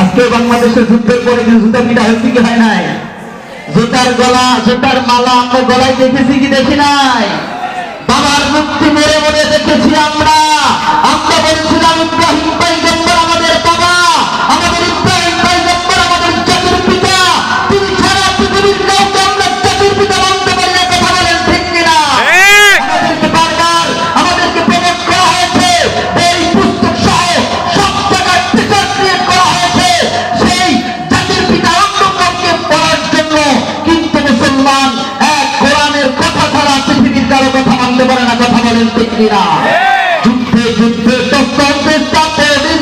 আজকে বাংলাদেশের যুদ্ধের পরে জুতা পিটা হয়েছে কি হয় নাই? জুতার গলা, জুতার মালা আমরা গলায় দেখেছি কি দেখি নাই? বাবার মুক্তি মেরে মরে দেখেছি আমরা। আমরা বলছিলাম ইব্রাহিম পয়গম্বর আমাদের বাবা, আমাদের ইব্রাহিম পয়গম্বর আমাদের জাতির পিতা। তিনি ছাড়া পৃথিবীর কাউকে আমরা জাতির পিতা মানতে পারি না। কথা বলেন ঠিক কিনা? আমাদেরকে বারবার আমাদেরকে প্রমোট করা হয়েছে, এই পুস্তক সহ সব জায়গায় টিচার ক্রিয়েট করা হয়েছে সেই জাতির পিতা অন্য কাউকে পড়ার জন্য। কিন্তু মুসলমান এক কোরআনের কথা ছাড়া পৃথিবীর কারো কথা মানতে পারে না। কথা বলেন ঠিক কিনা? যুদ্ধে যুদ্ধে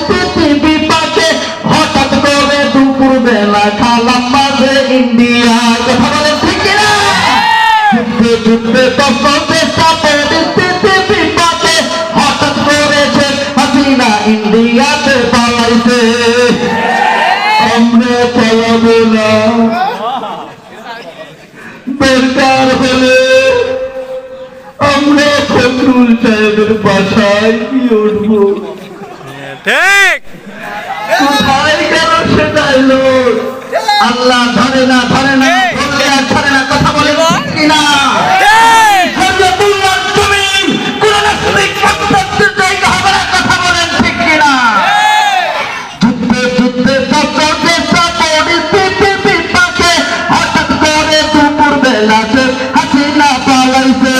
পৃথিবী পাকে হঠাৎ করে দুপুর বেলা খালাম মাঝে ইন্ডিয়া। কথা বলেন ঠিক কিনা? যুদ্ধে যুদ্ধে পৃথিবী পাকে হঠাৎ করেছে হাসিনা ইন্ডিয়াতে পালাইছে। আমরা পালাবো না, দরকার হলে আমরা ফখরুল সাহেবের বাসায় কি উঠবো। ঠিক কোথায় গেল সে ডায়লগ? আল্লাহ ধরে না ধরে না ধরলে আর ছাড়ে না। কথা বলে কিনা? কথা বলেন ঠিক কিনা? যুদ্ধে যুদ্ধে পরিস্থিতি পাকে হঠাৎ করে দুপুর বেলা হাসিনা পালাইছে।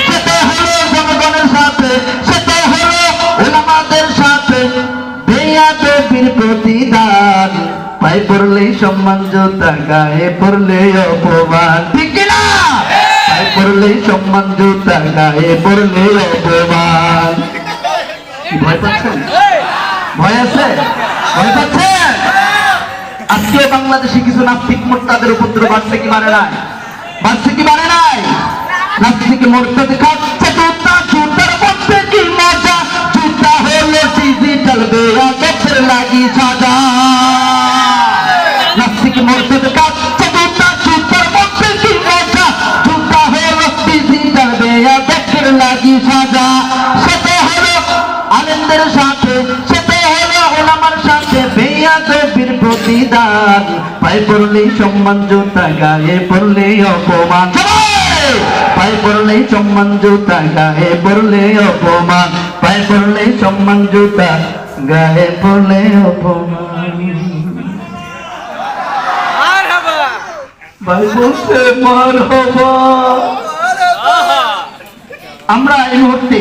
সেটা হলো জনগণের সাথে, সেটা হলো ওলামাদের সাথে বেয়াদবির প্রতিদান। পায়ে পড়লেই সম্মান, জুতা গায়ে পড়লে অপমান। ঠিক কিনা? পায়ে পড়লেই সম্মান, জুতা গায়ে পড়লে অপমান। ভয় পাচ্ছেন? ভয় আছে? ভয় পাচ্ছেন? আজকে বাংলাদেশে কিছু নাস্তিক মোর্তাদের উপদ্রব বাড়ছে কি বাড়ে নাই? বাড়ছে কি বাড়ে নাই? নাস্তিক মোর্তাদ খাচ্ছে জুতা, জুতার মধ্যে কি মজা। জুতা হলো ডিজিটাল বেয়াদবের লাগি সাজা। নাস্তিক মোর্তাদ খাচ্ছে জুতা, জুতার মধ্যে কি মজা। জুতা হলো ডিজিটাল বেয়াদবের লাগি সাজা। সেটা হলো আলেমদের সাথে, সেটা হলো ওলামার সাথে বেয়াদবির প্রতিদান। পায়ে পড়লেই সম্মান, জুতা গায়ে পড়লে অপমান। পায়ে পড়লেই সম্মান, জুতা গায়ে পড়লে অপমান। পায়ে পড়লেই সম্মান, জুতা গায়ে পড়লে অপমান। ভাই বলছে মারহাবা। আমরা এই মুহূর্তে